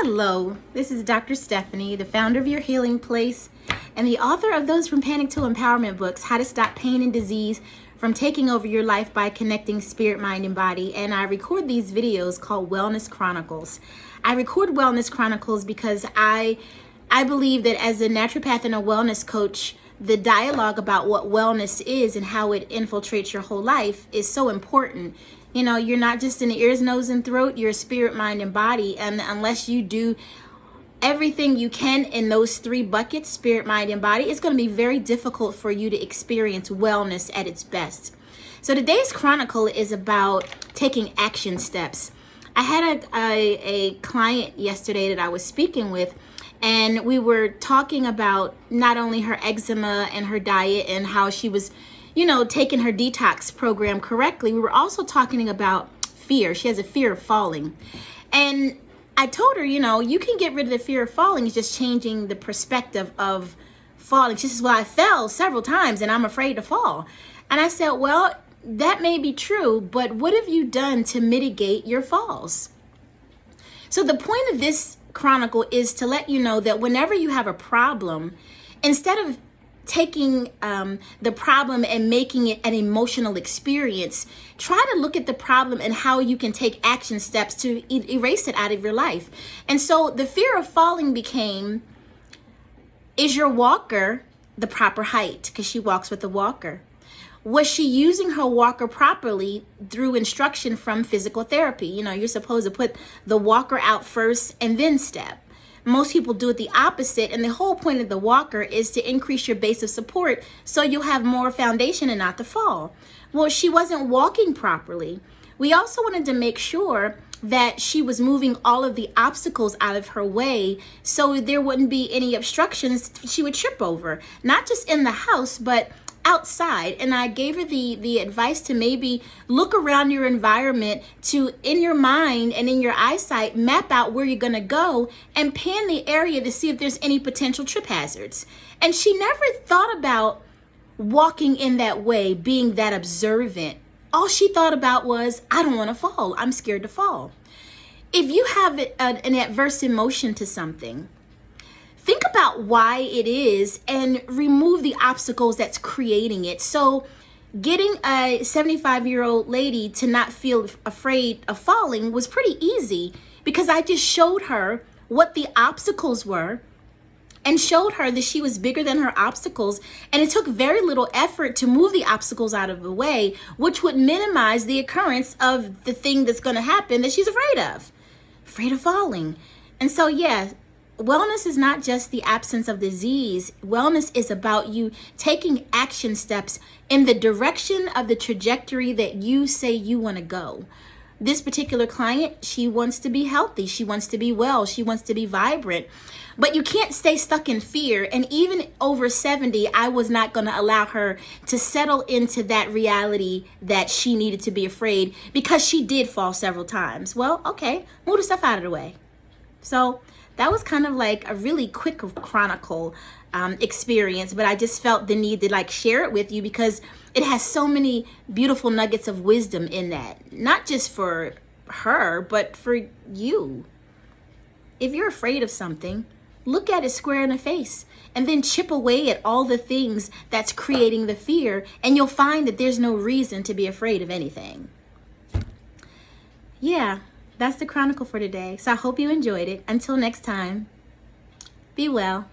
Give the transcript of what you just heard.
Hello, this is Dr. Stephanie, the founder of Your Healing Place and the author of those From Panic to Empowerment books, How to Stop Pain and Disease from Taking Over Your Life by Connecting Spirit, Mind, and Body. And I record these videos called Wellness Chronicles. I record Wellness Chronicles because I believe that as a naturopath and a wellness coach, the dialogue about what wellness is and how it infiltrates your whole life is so important. You know, you're not just in the ears, nose, and throat, you're spirit, mind, and body. And unless you do everything you can in those three buckets, spirit, mind, and body, it's going to be very difficult for you to experience wellness at its best. So today's chronicle is about taking action steps. I had a client yesterday that I was speaking with, and we were talking about not only her eczema and her diet and how she was, taking her detox program correctly. We were also talking about fear. She has a fear of falling. And I told her, you can get rid of the fear of falling. It's just changing the perspective of falling. She says, well, I fell several times and I'm afraid to fall. And I said, well, that may be true, but what have you done to mitigate your falls? So the point of this chronicle is to let you know that whenever you have a problem, instead of taking the problem and making it an emotional experience, try to look at the problem and how you can take action steps to erase it out of your life. And so the fear of falling became, is your walker the proper height? Because she walks with a walker. Was she using her walker properly through instruction from physical therapy? You're supposed to put the walker out first and then step. Most people do it the opposite, and the whole point of the walker is to increase your base of support so you'll have more foundation and not to fall. Well, she wasn't walking properly. We also wanted to make sure that she was moving all of the obstacles out of her way so there wouldn't be any obstructions she would trip over, not just in the house, but outside. And I gave her the advice to maybe look around your environment, to in your mind and in your eyesight map out where you're going to go and pan the area to see if there's any potential trip hazards. And she never thought about walking in that way, being that observant. All she thought about was, I don't want to fall. I'm scared to fall. If you have an adverse emotion to something, think about why it is and remove the obstacles that's creating it. So getting a 75-year-old lady to not feel afraid of falling was pretty easy because I just showed her what the obstacles were and showed her that she was bigger than her obstacles. And it took very little effort to move the obstacles out of the way, which would minimize the occurrence of the thing that's going to happen that she's afraid of falling. And so, yeah, wellness is not just the absence of disease. Wellness is about you taking action steps in the direction of the trajectory that you say you want to go. This particular client, she wants to be healthy. She wants to be well. She wants to be vibrant. But you can't stay stuck in fear. And even over 70, I was not going to allow her to settle into that reality that she needed to be afraid because she did fall several times. Well, okay, move the stuff out of the way. So that was kind of like a really quick chronicle experience, but I just felt the need to share it with you because it has so many beautiful nuggets of wisdom in that. Not just for her, but for you. If you're afraid of something, look at it square in the face and then chip away at all the things that's creating the fear, and you'll find that there's no reason to be afraid of anything. Yeah. That's the chronicle for today. So I hope you enjoyed it. Until next time, be well.